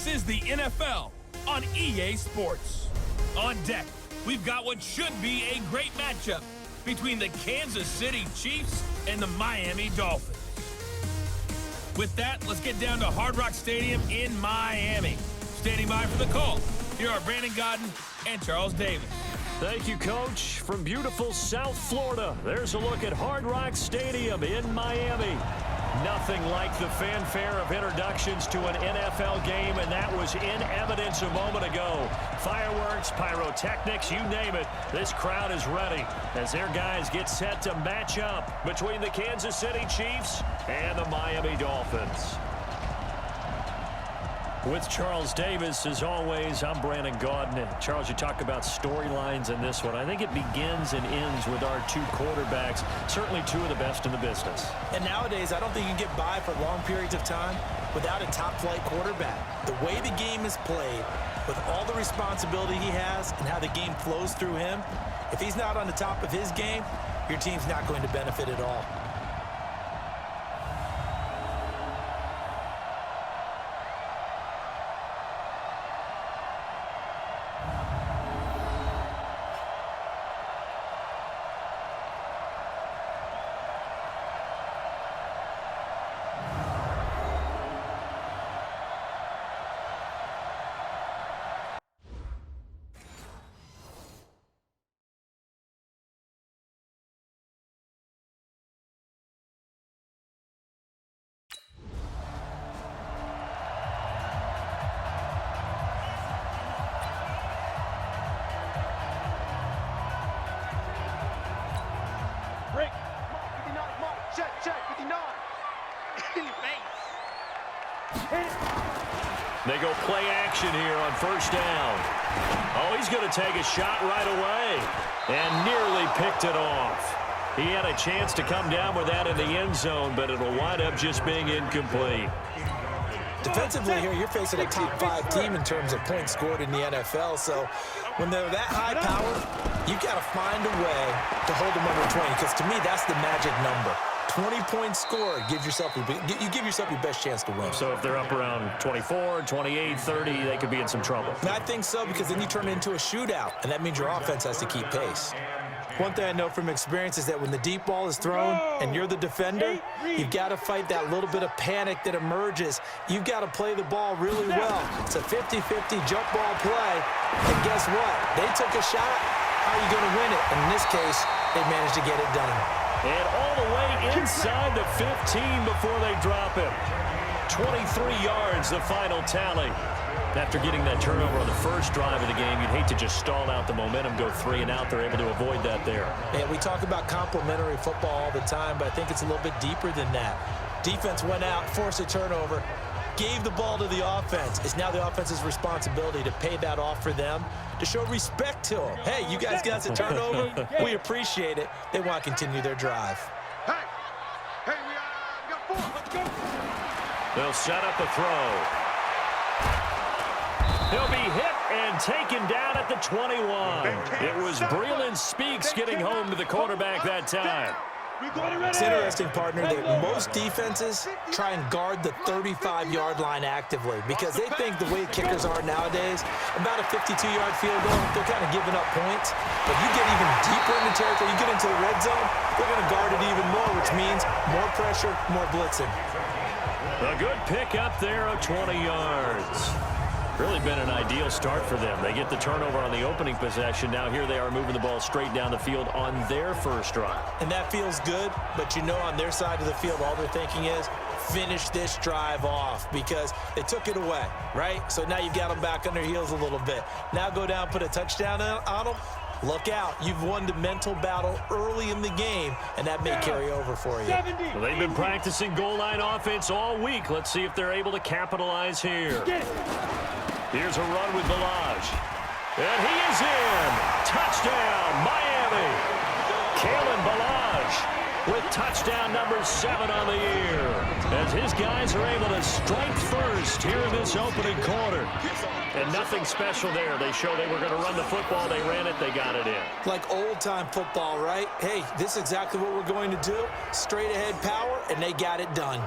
This is the NFL on EA Sports. On deck, we've got what should be a great matchup between the Kansas City Chiefs and the Miami Dolphins. With that, let's get down to Hard Rock Stadium in Miami. Standing by for the call, here are Brandon Godden and Charles Davis. Thank you, Coach. From beautiful South Florida, there's a look at Hard Rock Stadium in Miami. Nothing like the fanfare of introductions to an NFL game, and that was in evidence a moment ago. Fireworks, pyrotechnics, you name it. This crowd is ready as their guys get set to match up between the Kansas City Chiefs and the Miami Dolphins. With Charles Davis, as always, I'm Brandon Godden. Charles, you talk about storylines in this one. I think it begins and ends with our two quarterbacks, certainly two of the best in the business. And nowadays, I don't think you can get by for long periods of time without a top-flight quarterback. The way the game is played, with all the responsibility he has and how the game flows through him, if he's not on the top of his game, your team's not going to benefit at all. They go play action here on first down. Oh, he's going to take a shot right away and nearly picked it off. He had a chance to come down with that in the end zone, but it'll wind up just being incomplete. Defensively here, you're facing a top-5 team in terms of points scored in the NFL, so when they're that high power, you got to find a way to hold them under 20, because to me, that's the magic number. 20 points scored, you give yourself your best chance to win. So if they're up around 24, 28, 30, they could be in some trouble. And I think so, because then you turn it into a shootout, and that means your offense has to keep pace. One thing I know from experience is that when the deep ball is thrown and you're the defender, you've got to fight that little bit of panic that emerges. You've got to play the ball really well. It's a 50-50 jump ball play, and guess what? They took a shot. How are you going to win it? And in this case, they managed to get it done. And all the way inside the 15 before they drop him. 23 yards, the final tally. After getting that turnover on the first drive of the game, you'd hate to just stall out the momentum, go 3 and out. They're able to avoid that there. Yeah, we talk about complementary football all the time, but I think it's a little bit deeper than that. Defense went out, forced a turnover, gave the ball to the offense. It's now the offense's responsibility to pay that off for them, to show respect to them. Hey, you guys got the turnover. We appreciate it. They want to continue their drive. Hey, we got 4. Let's go. They'll set up a throw. He'll be hit and taken down at the 21. It was Breland Speaks getting home to the quarterback that time. It's interesting, partner, that most defenses try and guard the 35-yard line actively because they think the way kickers are nowadays, about a 52-yard field goal, they're kind of giving up points. But you get even deeper in the territory, you get into the red zone, they're going to guard it even more, which means more pressure, more blitzing. A good pick up there of 20 yards. Really been an ideal start for them. They get the turnover on the opening possession. Now here they are moving the ball straight down the field on their first drive. And that feels good, but you know on their side of the field, all they're thinking is finish this drive off because they took it away, right? So now you've got them back on their heels a little bit. Now go down, put a touchdown on them. Look out. You've won the mental battle early in the game, and that may carry over for you. Well, they've been practicing goal line offense all week. Let's see if they're able to capitalize here. Here's a run with Balaj. And he is in. Touchdown, Miami. Kalen Balaj with touchdown number 7 on the year. As his guys are able to strike first here in this opening quarter. And nothing special there. They showed they were going to run the football. They ran it. They got it in. Like old-time football, right? Hey, this is exactly what we're going to do. Straight-ahead power, and they got it done.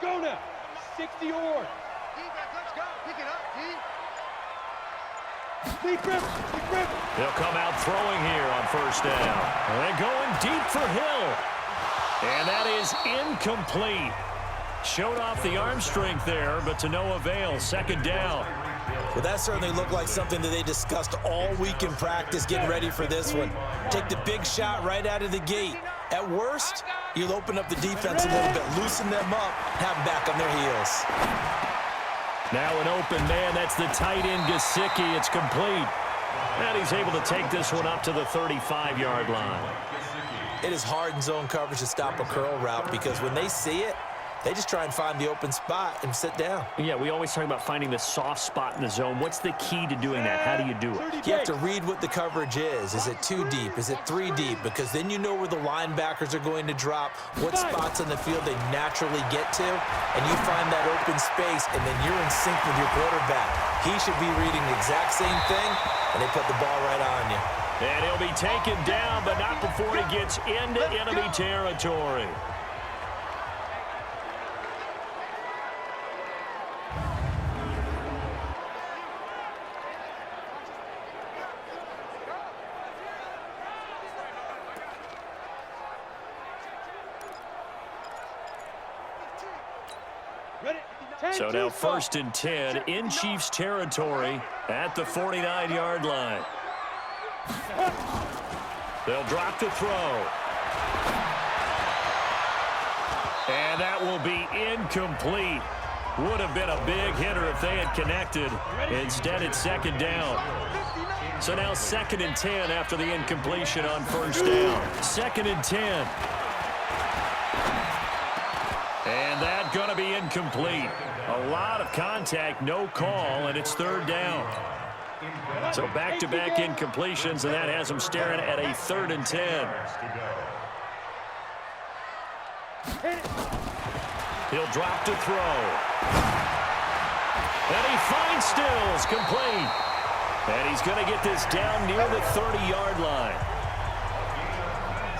go now. 60 or. Defense, let's go. Pick it up, D. Deep grip. They'll come out throwing here on first down. They're going deep for Hill. And that is incomplete. Showed off the arm strength there, but to no avail. Second down. Well, that certainly looked like something that they discussed all week in practice, getting ready for this one. Take the big shot right out of the gate. At worst, you'll open up the defense a little bit, loosen them up, have them back on their heels. Now an open man, that's the tight end Gesicki. It's complete. And he's able to take this one up to the 35-yard line. It is hard in zone coverage to stop a curl route because when they see it, they just try and find the open spot and sit down. Yeah, we always talk about finding the soft spot in the zone. What's the key to doing that? How do you do it? You have to read what the coverage is. Is it 2 deep? Is it 3 deep? Because then you know where the linebackers are going to drop, what spots on the field they naturally get to, and you find that open space, and then you're in sync with your quarterback. He should be reading the exact same thing, and they put the ball right on you. And he'll be taken down, but not before he gets into enemy territory. So now 1st and 10 in Chiefs territory at the 49-yard line. They'll drop the throw. And that will be incomplete. Would have been a big hitter if they had connected. Instead, it's 2nd down. So now 2nd and 10 after the incompletion on 1st down. 2nd and 10. And that's going to be incomplete. A lot of contact, no call, and it's 3rd down. So back-to-back incompletions, and that has them staring at a 3rd and 10. He'll drop to throw. And he finds Stills, complete. And he's going to get this down near the 30-yard line.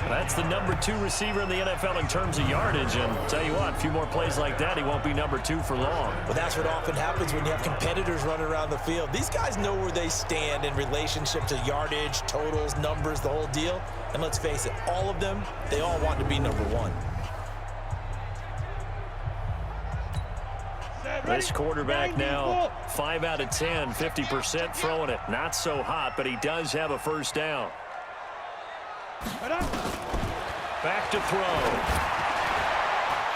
That's the number 2 receiver in the NFL in terms of yardage. And tell you what, a few more plays like that, he won't be number 2 for long. Well, that's what often happens when you have competitors running around the field. These guys know where they stand in relationship to yardage, totals, numbers, the whole deal. And let's face it, all of them, they all want to be number 1. This quarterback now 5 out of 10, 50% throwing it. Not so hot, but he does have a 1st down. Back to throw.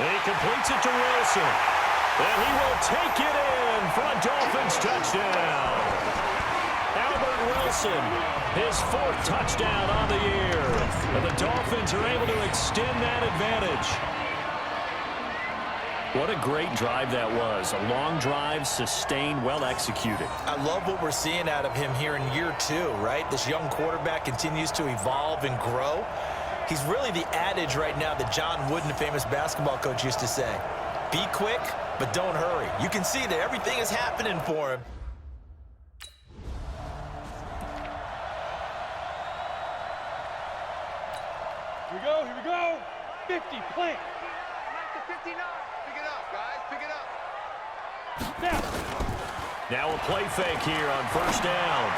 And he completes it to Wilson. And he will take it in for a Dolphins touchdown. Albert Wilson, his 4th touchdown on the year. And the Dolphins are able to extend that advantage. What a great drive that was. A long drive, sustained, well executed. I love what we're seeing out of him here in year 2, right? This young quarterback continues to evolve and grow. He's really the adage right now that John Wooden, the famous basketball coach, used to say. Be quick, but don't hurry. You can see that everything is happening for him. Here we go. 50, plant. 59. Pick it up, guys. Pick it up. Now a play fake here on 1st down.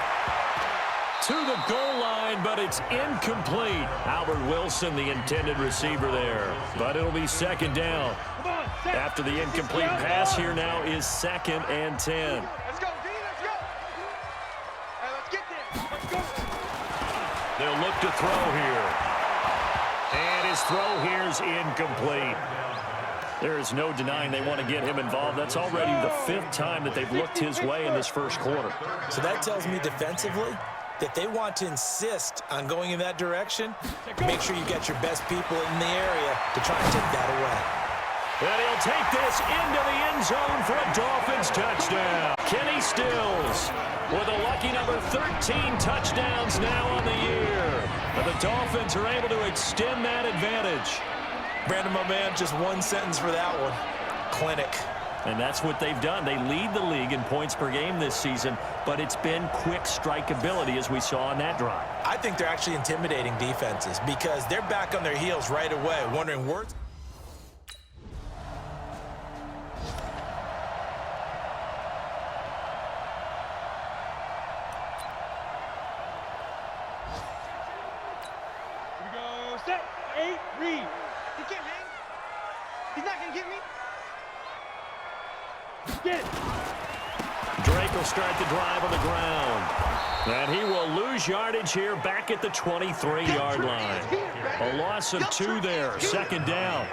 To the goal line, but it's incomplete. Albert Wilson, the intended receiver there. But it'll be 2nd down. After the incomplete pass, here now is 2nd and 10. Let's go, D. Let's go. Hey, let's get this. Let's go. They'll look to throw here. And his throw here's incomplete. There is no denying they want to get him involved. That's already the 5th time that they've looked his way in this 1st quarter. So that tells me defensively that they want to insist on going in that direction. Make sure you get your best people in the area to try and take that away. And he'll take this into the end zone for a Dolphins touchdown. Kenny Stills with a lucky number 13 touchdowns now on the year. And the Dolphins are able to extend that advantage. Brandon, my man, just 1 sentence for that one. Clinic. And that's what they've done. They lead the league in points per game this season, but it's been quick strikeability as we saw on that drive. I think they're actually intimidating defenses because they're back on their heels right away, wondering where. He's not going to get me. Drake will start the drive on the ground. And he will lose yardage here back at the 23-yard line. A loss of 2 there, second down.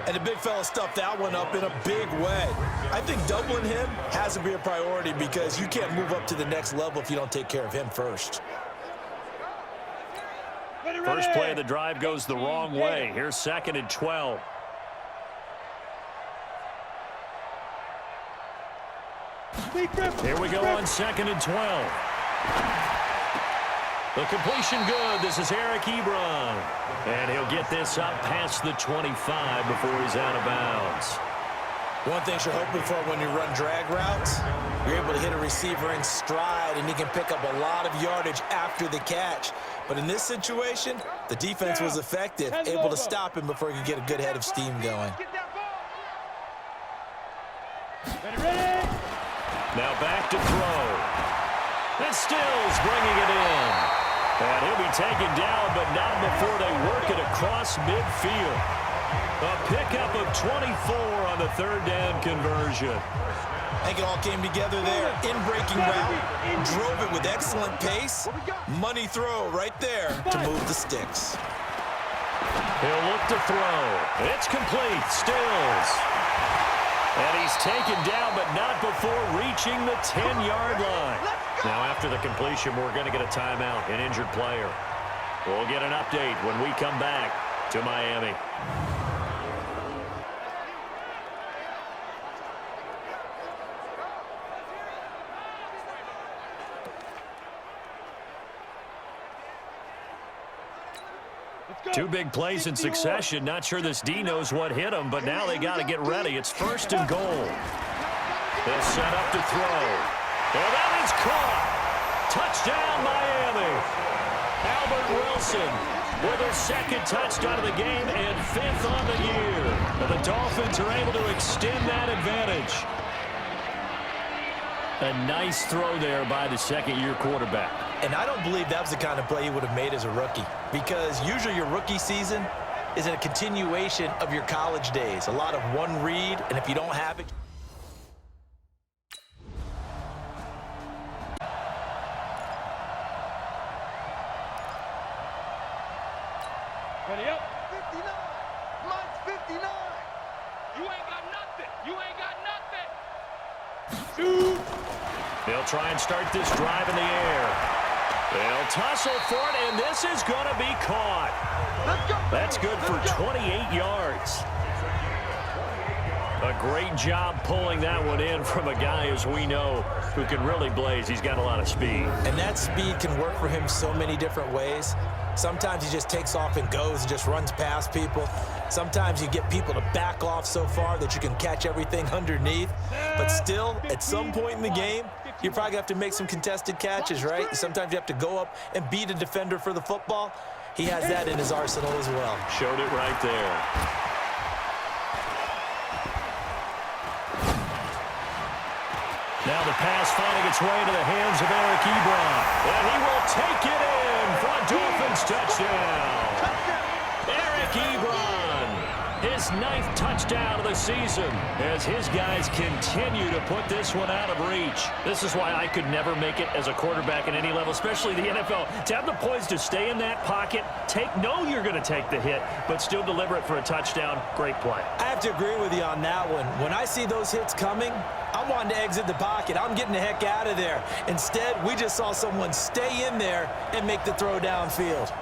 And the big fella stuffed that one up in a big way. I think doubling him has to be a priority because you can't move up to the next level if you don't take care of him first. First play of the drive goes the wrong way. Here's 2nd and 12. Here we go on 2nd and 12. The completion good. This is Eric Ebron. And he'll get this up past the 25 before he's out of bounds. One thing you're hoping for when you run drag routes, you're able to hit a receiver in stride, and he can pick up a lot of yardage after the catch. But in this situation, the defense was effective, able to stop him before he could get a good head of steam going. Now back to throw. And Stills bringing it in. And he'll be taken down, but not before they work it across midfield. A pickup of 24 on the 3rd down conversion. I think it all came together there. In-breaking route, drove it with excellent pace. Money throw right there to move the sticks. He'll look to throw. It's complete. Stills. And he's taken down, but not before reaching the 10-yard line. Now, after the completion, we're going to get a timeout, an injured player. We'll get an update when we come back to Miami. Two big plays in succession. Not sure this D knows what hit him, but now they got to get ready. It's 1st and goal. They'll set up to throw. And that is caught. Touchdown, Miami. Albert Wilson with his 2nd touchdown of the game and 5th on the year. And the Dolphins are able to extend that advantage. A nice throw there by the 2nd-year quarterback. And I don't believe that was the kind of play he would have made as a rookie, because usually your rookie season is a continuation of your college days. A lot of one read, and if you don't have it. Ready up. 59. Mine's 59. You ain't got nothing. You ain't got nothing. Shoot. They'll try and start this drive in the air. They'll tussle for it, and this is going to be caught. Let's go. That's good for 28 yards. A great job pulling that one in from a guy, as we know, who can really blaze. He's got a lot of speed. And that speed can work for him so many different ways. Sometimes he just takes off and goes and just runs past people. Sometimes you get people to back off so far that you can catch everything underneath. But still, at some point in the game, you probably have to make some contested catches, right? Sometimes you have to go up and beat a defender for the football. He has that in his arsenal as well. Showed it right there. Now the pass finding its way into the hands of Eric Ebron. And he will take it in for a Dolphins touchdown. Eric Ebron, his 9th touchdown of the season, as his guys continue to put this one out of reach. This is why I could never make it as a quarterback at any level, especially the NFL. To have the poise to stay in that pocket, know you're going to take the hit, but still deliver it for a touchdown. Great play. I have to agree with you on that one. When I see those hits coming, I'm wanting to exit the pocket. I'm getting the heck out of there. Instead, we just saw someone stay in there and make the throw downfield.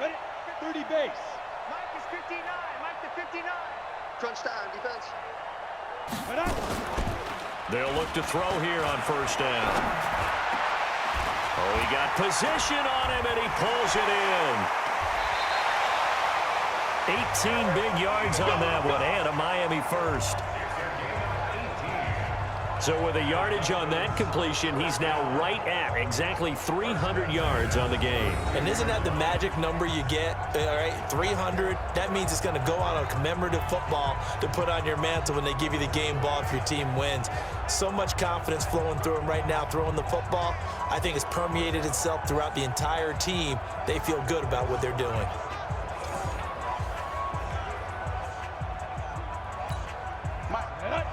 Ready? 30 base. Mike is 59. Mike to 59. Crunch time, defense. Right up. They'll look to throw here on 1st down. Oh, he got position on him, and he pulls it in. 18 big yards on that one, and a Miami first. So with a yardage on that completion, he's now right at exactly 300 yards on the game. And isn't that the magic number you get? All right, 300. That means it's going to go on a commemorative football to put on your mantle when they give you the game ball if your team wins. So much confidence flowing through him right now, throwing the football. I think it's permeated itself throughout the entire team. They feel good about what they're doing.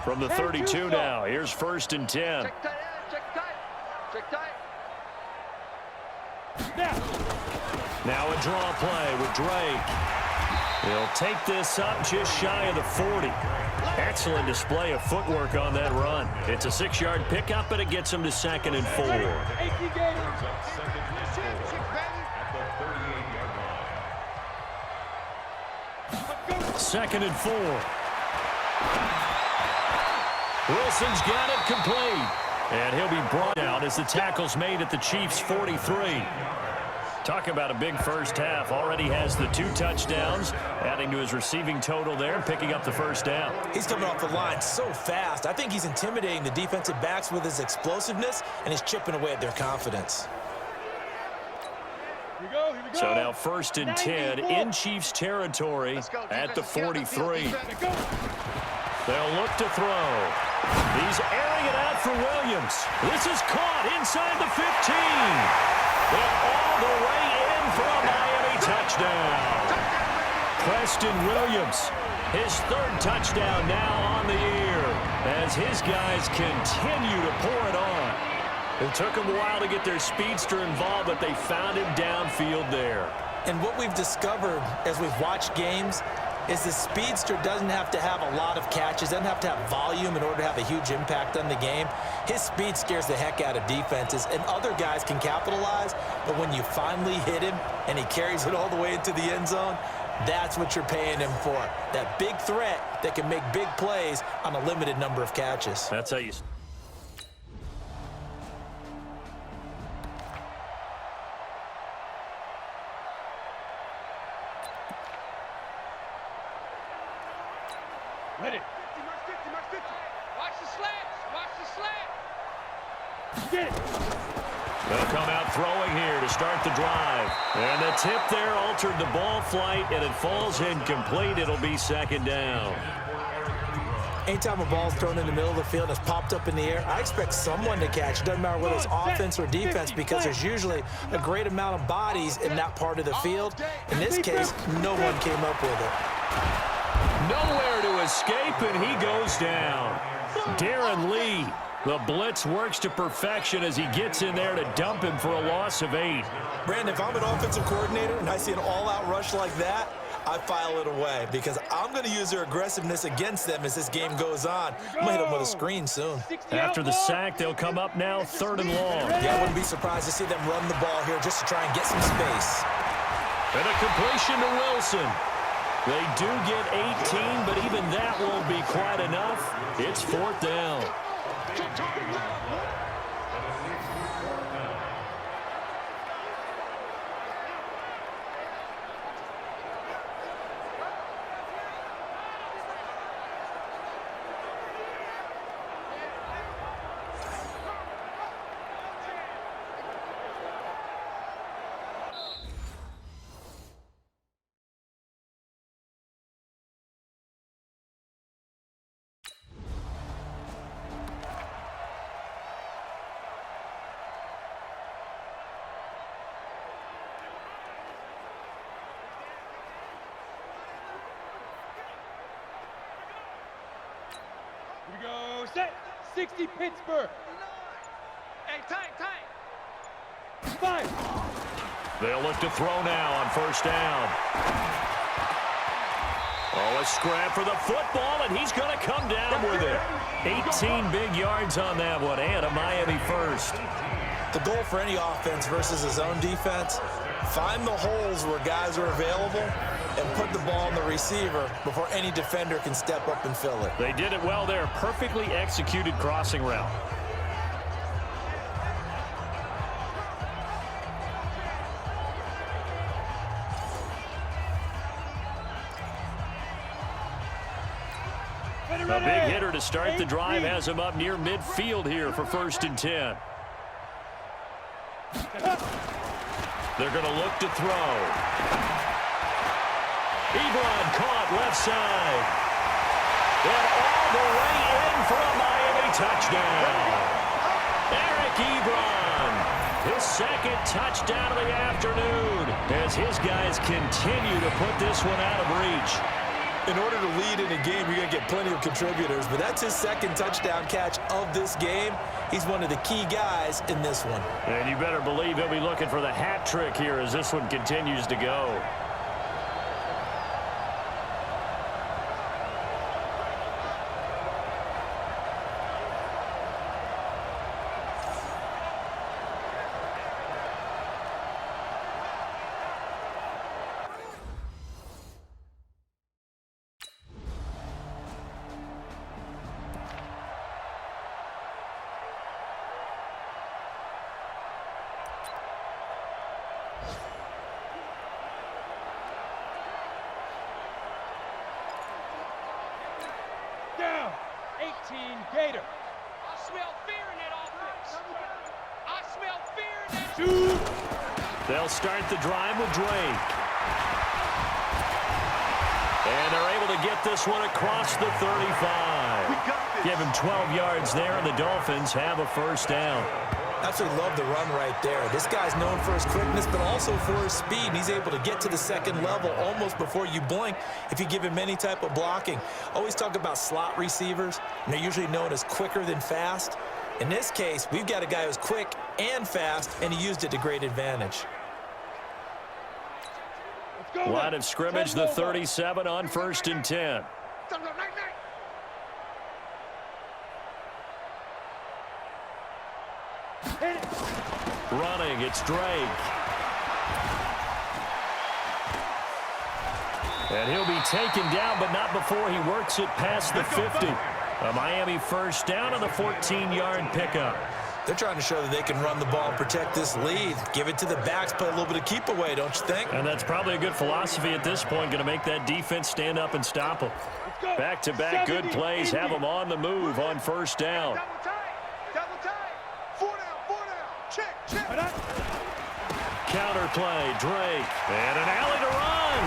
From the 32 now, here's 1st and 10. Check tight, check tight, check tight. Now a draw play with Drake. He'll take this up just shy of the 40. Excellent display of footwork on that run. It's a 6-yard pickup, and it gets him to 2nd and 4. 2nd and 4. Wilson's got it complete. And he'll be brought out as the tackle's made at the Chiefs' 43. Talk about a big first half. Already has the 2 touchdowns, adding to his receiving total there, picking up the 1st down. He's coming off the line so fast. I think he's intimidating the defensive backs with his explosiveness, and he's chipping away at their confidence. Here we go. So now 1st and 10 in Chiefs territory at the 43. They'll look to throw. He's airing it out for Williams. This is caught inside the 15. And all the way in for a Miami touchdown. Preston Williams, his 3rd touchdown now on the year as his guys continue to pour it on. It took them a while to get their speedster involved, but they found him downfield there. And what we've discovered as we've watched games is the speedster doesn't have to have a lot of catches, doesn't have to have volume in order to have a huge impact on the game. His speed scares the heck out of defenses, and other guys can capitalize, but when you finally hit him and he carries it all the way into the end zone, that's what you're paying him for. That big threat that can make big plays on a limited number of catches. That's how you... Ready. Watch the slants. Watch the slant. Get it. They'll come out throwing here to start the drive. And the tip there altered the ball flight, and it falls incomplete. It'll be 2nd down. Anytime a ball's thrown in the middle of the field and it's popped up in the air, I expect someone to catch. It doesn't matter whether it's offense or defense, because there's usually a great amount of bodies in that part of the field. In this case, no one came up with it. Nowhere to escape, and he goes down. Darren Lee, the blitz works to perfection as he gets in there to dump him for a loss of 8. Brandon, if I'm an offensive coordinator and I see an all-out rush like that, I file it away because I'm going to use their aggressiveness against them as this game goes on. I'm going to hit them with a screen soon. After the sack, they'll come up now 3rd and long. Yeah, I wouldn't be surprised to see them run the ball here just to try and get some space. And a completion to Wilson. They do get 18, but even that won't be quite enough. It's 4th down. Here we go. Set. 60 Pittsburgh. Hey, tight. 5. They'll look to throw now on 1st down. Oh, a scrap for the football, and he's going to come down with it. 18 big yards on that one, and a Miami 1st. The goal for any offense versus his own defense, find the holes where guys are available and put the ball in the receiver before any defender can step up and fill it. They did it well there. Perfectly executed crossing route. A big hitter to start the drive has him up near midfield here for 1st and 10. They're going to look to throw. Ebron caught left side. And all the way in for a Miami touchdown. Eric Ebron, his 2nd touchdown of the afternoon as his guys continue to put this one out of reach. In order to lead in a game, you're going to get plenty of contributors, but that's his 2nd touchdown catch of this game. He's one of the key guys in this one. And you better believe he'll be looking for the hat trick here as this one continues to go. Down. 18 Gator. I smell fear in that offense. I smell fear in that. 2. They'll start the drive with Drake. And they're able to get this one across the 35. Give him 12 yards there, and the Dolphins have a 1st down. Absolutely love the run right there. This guy's known for his quickness, but also for his speed. And he's able to get to the 2nd level almost before you blink if you give him any type of blocking. Always talk about slot receivers, and they're usually known as quicker than fast. In this case, we've got a guy who's quick and fast, and he used it to great advantage. Line of scrimmage, the 37 on 1st and 10. Running, it's Drake. And he'll be taken down, but not before he works it past the 50. A Miami 1st down on the 14-yard pickup. They're trying to show that they can run the ball and protect this lead. Give it to the backs, play a little bit of keep away, don't you think? And that's probably a good philosophy at this point, going to make that defense stand up and stop them. Back-to-back good plays have them on the move on 1st down. Double time. 4 down. Check. Counter play, Drake, and an alley to run.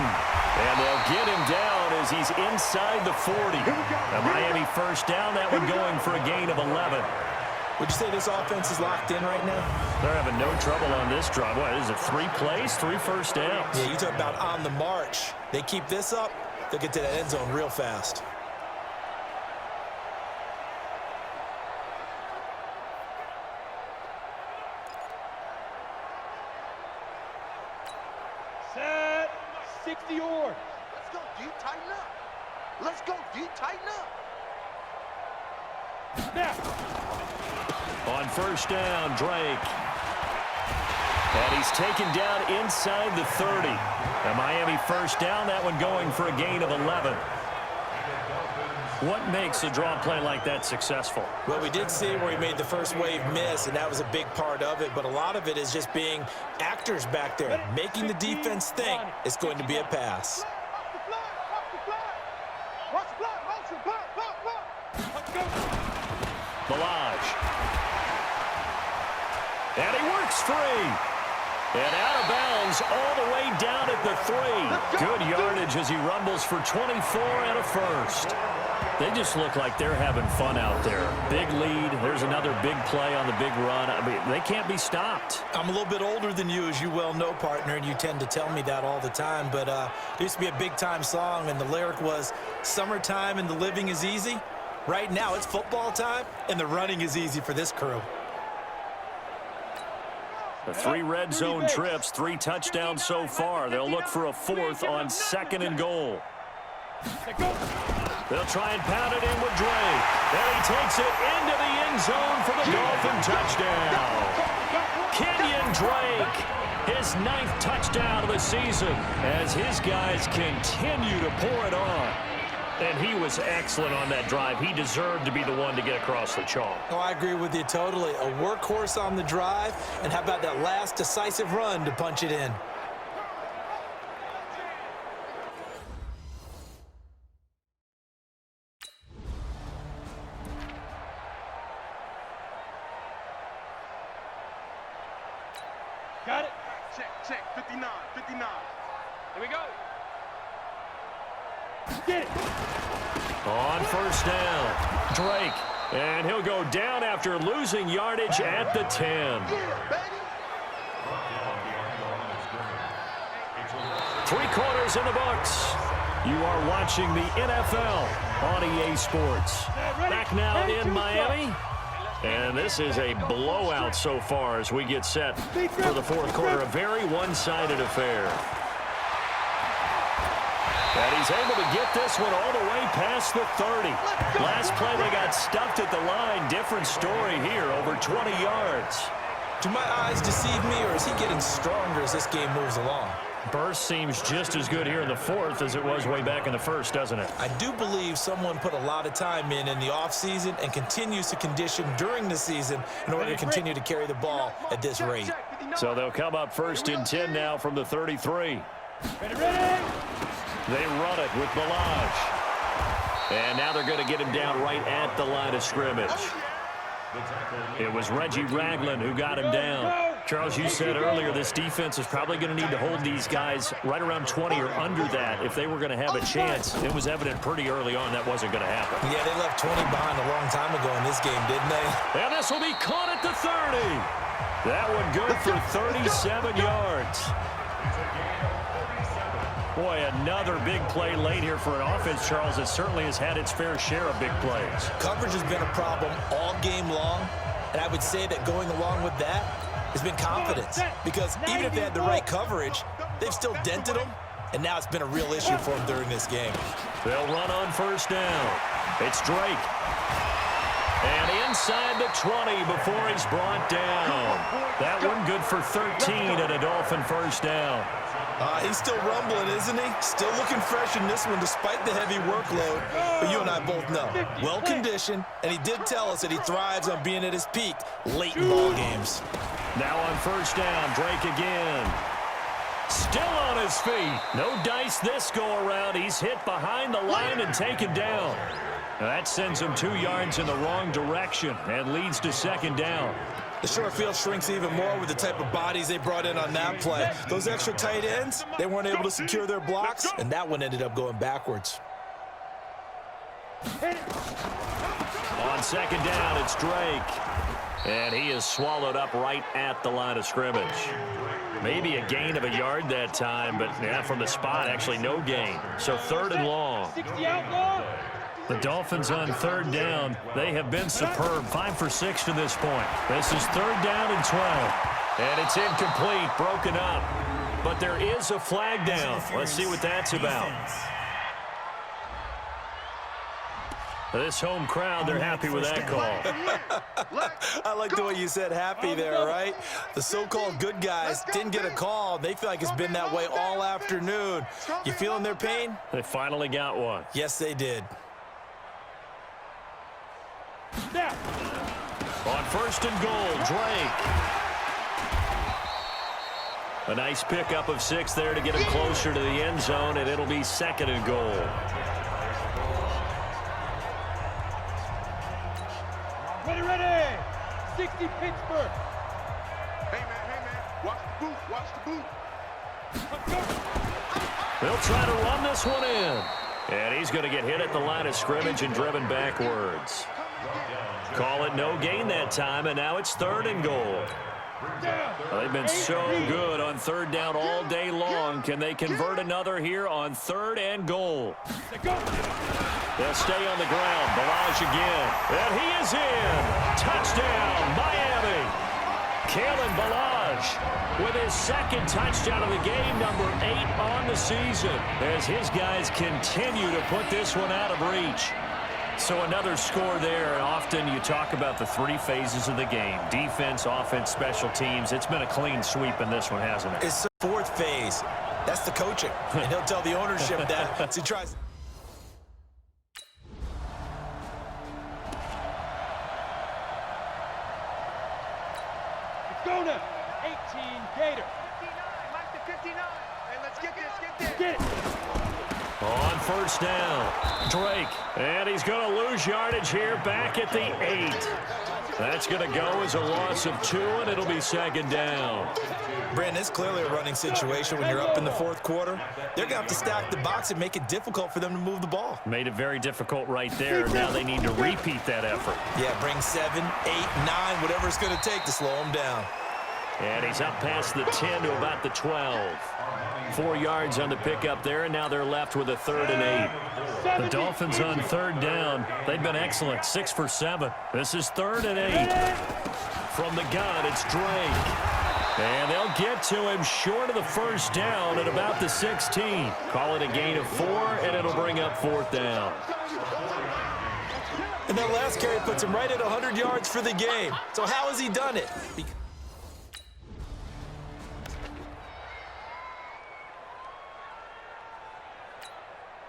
And they'll get him down as he's inside the 40. A Miami 1st down, that one going for a gain of 11. Would you say this offense is locked in right now? They're having no trouble on this drive. What is it, 3 plays, 3 1st downs? Yeah, you talk about on the march. They keep this up, they'll get to that end zone real fast. Set. 60 yards. Let's go, D. Tighten up. Let's go, D. Tighten up. Now. On 1st down, Drake. And he's taken down inside the 30. A Miami 1st down, that one going for a gain of 11. What makes a draw play like that successful? Well, we did see where he made the first wave miss, and that was a big part of it. But a lot of it is just being actors back there, making the defense think it's going to be a pass. Malage. And he works free. And out of bounds all the way down at the 3. Good yardage as he rumbles for 24 and a 1st. They just look like they're having fun out there. Big lead. There's another big play on the big run. I mean, they can't be stopped. I'm a little bit older than you, as you well know, partner, and you tend to tell me that all the time. But there used to be a big-time song, and the lyric was, "Summertime and the living is easy." Right now, it's football time, and the running is easy for this crew. The 3 red zone trips, 3 touchdowns so far. They'll look for a 4th on 2nd and goal. They'll try and pound it in with Drake. And he takes it into the end zone for the Dolphin touchdown. Kenyon Drake, his 9th touchdown of the season as his guys continue to pour it on. And he was excellent on that drive. He deserved to be the one to get across the chalk. Oh, I agree with you totally. A workhorse on the drive, and how about that last decisive run to punch it in? Got it. Check. 59. Here we go. Get it. On first down, Drake. And he'll go down after losing yardage at the 10. 3 quarters in the books. You are watching the NFL on EA Sports. Back now in Miami. And this is a blowout so far as we get set for the fourth quarter. A very one-sided affair. And he's able to get this one all the way past the 30. Last play, they got stuffed at the line. Different story here, over 20 yards. Do my eyes deceive me, or is he getting stronger as this game moves along? Burst seems just as good here in the fourth as it was way back in the first, doesn't it? I do believe someone put a lot of time in the offseason and continues to condition during the season in order to continue to carry the ball at this rate. So they'll come up first and 10 now from the 33. Ready. They run it with Balaj. And now they're going to get him down right at the line of scrimmage. It was Reggie Ragland who got him down. Charles, you said earlier this defense is probably going to need to hold these guys right around 20 or under that if they were going to have a chance. It was evident pretty early on that wasn't going to happen. Yeah, they left 20 behind a long time ago in this game, didn't they? And this will be caught at the 30. That one good for 37 yards. Boy, another big play late here for an offense, Charles, that certainly has had its fair share of big plays. Coverage has been a problem all game long, and I would say that going along with that has been confidence, because even if they had the right coverage, they've still dented them, and now it's been a real issue for them during this game. They'll run on first down. It's Drake. And inside the 20 before he's brought down. That one good for 13 and a Dolphin first down. He's still rumbling, isn't he? Still looking fresh in this one despite the heavy workload. But you and I both know, well-conditioned, and he did tell us that he thrives on being at his peak late in ball games. Now on first down, Drake again. Still on his feet. No dice this go-around. He's hit behind the line and taken down. That sends him 2 yards in the wrong direction and leads to second down. The short field shrinks even more with the type of bodies they brought in on that play. Those extra tight ends, they weren't able to secure their blocks, and that one ended up going backwards. On second down, it's Drake. And he is swallowed up right at the line of scrimmage. Maybe a gain of a yard that time, but yeah, from the spot, actually no gain. So third and long. The Dolphins on third down, they have been superb, 5 for 6 to this point. This is third down and 12. And it's incomplete, broken up. But there is a flag down. Let's see what that's about. This home crowd, they're happy with that call. I like the way you said happy there, right? The so-called good guys didn't get a call. They feel like it's been that way all afternoon. You feeling their pain? They finally got one. Yes, they did. On first and goal, Drake. A nice pickup of 6 there to get him closer to the end zone, and it'll be second and goal. Ready. 60 Pittsburgh. Hey, man. Watch the boot. They'll try to run this one in. And he's going to get hit at the line of scrimmage and driven backwards. Call it no gain that time, and now it's third and goal. Well, they've been so good on third down all day long. Can they convert another here on third and goal? They'll stay on the ground. Balaj again. And he is in. Touchdown, Miami. Kalen Balaj with his second touchdown of the game, number 8 on the season, as his guys continue to put this one out of reach. So another score there, and often you talk about the 3 phases of the game: defense, offense, special teams. It's been a clean sweep in this one, hasn't it? It's the 4th phase. That's the coaching, and he'll tell the ownership that as he tries. It's going to 18 Gator. 59, Mike to 59. Hey, let's get this. Get it. On first down, Drake. And he's going to lose yardage here back at the 8. That's going to go as a loss of 2, and it'll be second down. Brandon, it's clearly a running situation when you're up in the fourth quarter. They're going to have to stack the box and make it difficult for them to move the ball. Made it very difficult right there. Now they need to repeat that effort. Yeah, bring 7, 8, 9, whatever it's going to take to slow them down. And he's up past the 10 to about the 12. 4 yards on the pickup there, and now they're left with a 3rd and 8. The Dolphins on 3rd down. They've been excellent, 6 for 7. This is 3rd and 8. From the gun, it's Drake. And they'll get to him short of the first down at about the 16. Call it a gain of 4, and it'll bring up 4th down. And that last carry puts him right at 100 yards for the game. So how has he done it?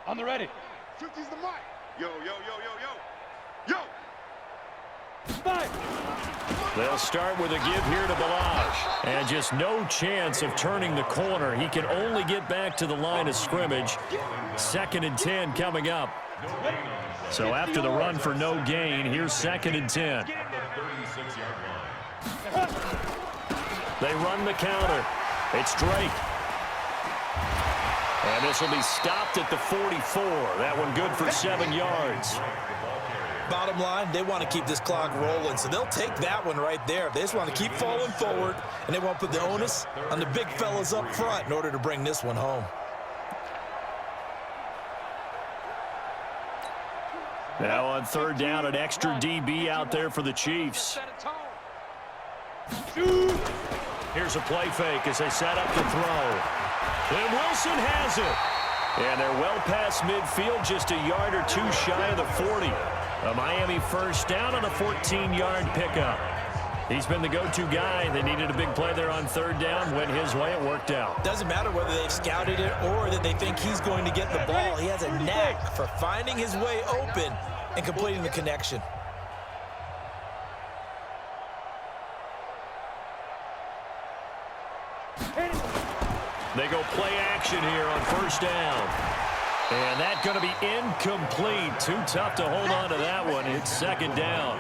On the ready. 50's the mic. Yo, yo, yo, yo, yo. Yo. 5. They'll start with a give here to Balaj. And just no chance of turning the corner. He can only get back to the line of scrimmage. 2nd and 10 coming up. So after the run for no gain, here's 2nd and 10. They run the counter. It's Drake. And this will be stopped at the 44. That one good for 7 yards. Bottom line, they want to keep this clock rolling, so they'll take that one right there. They just want to keep falling forward, and they want to put the onus on the big fellas up front in order to bring this one home. Now on 3rd down, an extra DB out there for the Chiefs. Here's a play fake as they set up the throw. And Wilson has it. And they're well past midfield, just a yard or 2 shy of the 40. A Miami first down on a 14-yard pickup. He's been the go-to guy. They needed a big play there on 3rd down. Went his way. It worked out. Doesn't matter whether they've scouted it or that they think he's going to get the ball. He has a knack for finding his way open and completing the connection. They go play action here on 1st down. And that's going to be incomplete. Too tough to hold on to that one. It's 2nd down.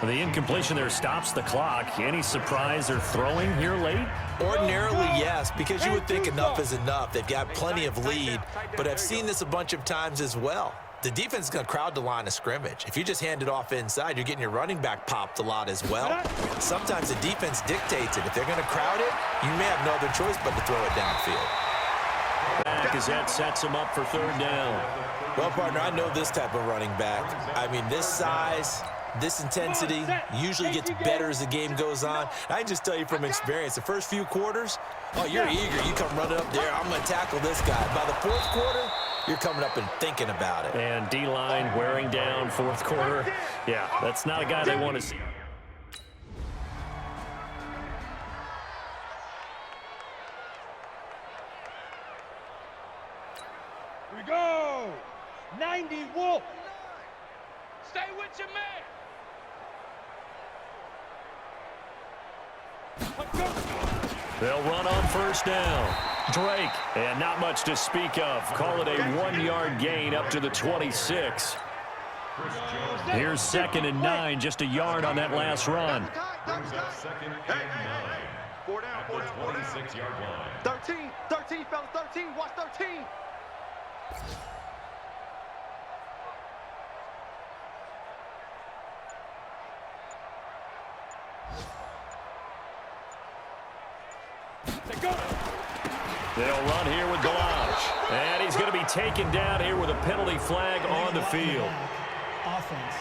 The incompletion there stops the clock. Any surprise they're throwing here late? Ordinarily, yes, because you would think enough is enough. They've got plenty of lead, but I've seen this a bunch of times as well. The defense is going to crowd the line of scrimmage. If you just hand it off inside, you're getting your running back popped a lot as well. Sometimes the defense dictates it. If they're going to crowd it, you may have no other choice but to throw it downfield. Back as that sets him up for 3rd down. Well, partner, I know this type of running back. I mean, this size, this intensity usually gets better as the game goes on. I can just tell you from experience, the first few quarters, oh, you're eager. You come running up there, I'm going to tackle this guy. By the 4th quarter, you're coming up and thinking about it. And D-line wearing down 4th quarter. Yeah, that's not a guy they want to see. Here we go. 90 Wolf. Stay with your man. They'll run on 1st down. Drake, and not much to speak of. Call it a 1-yard gain up to the 26. Here's 2nd and 9, just a yard on that last run. 4 down, 26-yard line. 13, fellas, 13, watch 13. They'll run here with Balaj. And he's going to be taken down here with a penalty flag on the field. Offense.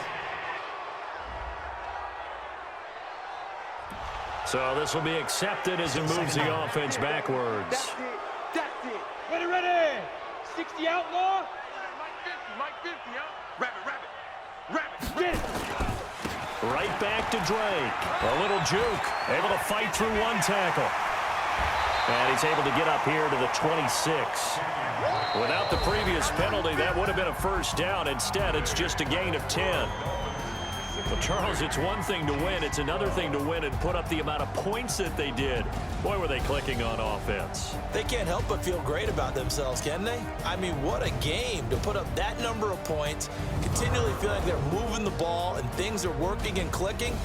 So this will be accepted as it moves the offense backwards. That's it. Ready. 60 outlaw. Mike 50, huh? Rabbit. Get it. Right back to Drake. A little juke. Able to fight through one tackle. And he's able to get up here to the 26. Without the previous penalty, that would have been a 1st down. Instead, it's just a gain of 10. Well, Charles, it's one thing to win. It's another thing to win and put up the amount of points that they did. Boy, were they clicking on offense. They can't help but feel great about themselves, can they? I mean, what a game to put up that number of points, continually feeling like they're moving the ball and things are working and clicking.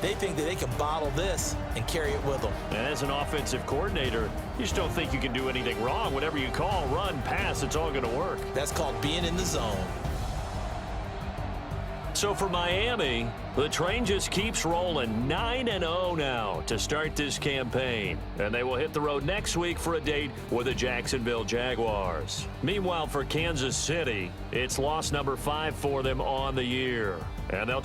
They think that they can bottle this and carry it with them. And as an offensive coordinator, you just don't think you can do anything wrong. Whatever you call, run, pass, it's all going to work. That's called being in the zone. So for Miami, the train just keeps rolling 9-0 now to start this campaign. And they will hit the road next week for a date with the Jacksonville Jaguars. Meanwhile, for Kansas City, it's loss number 5 for them on the year. And they'll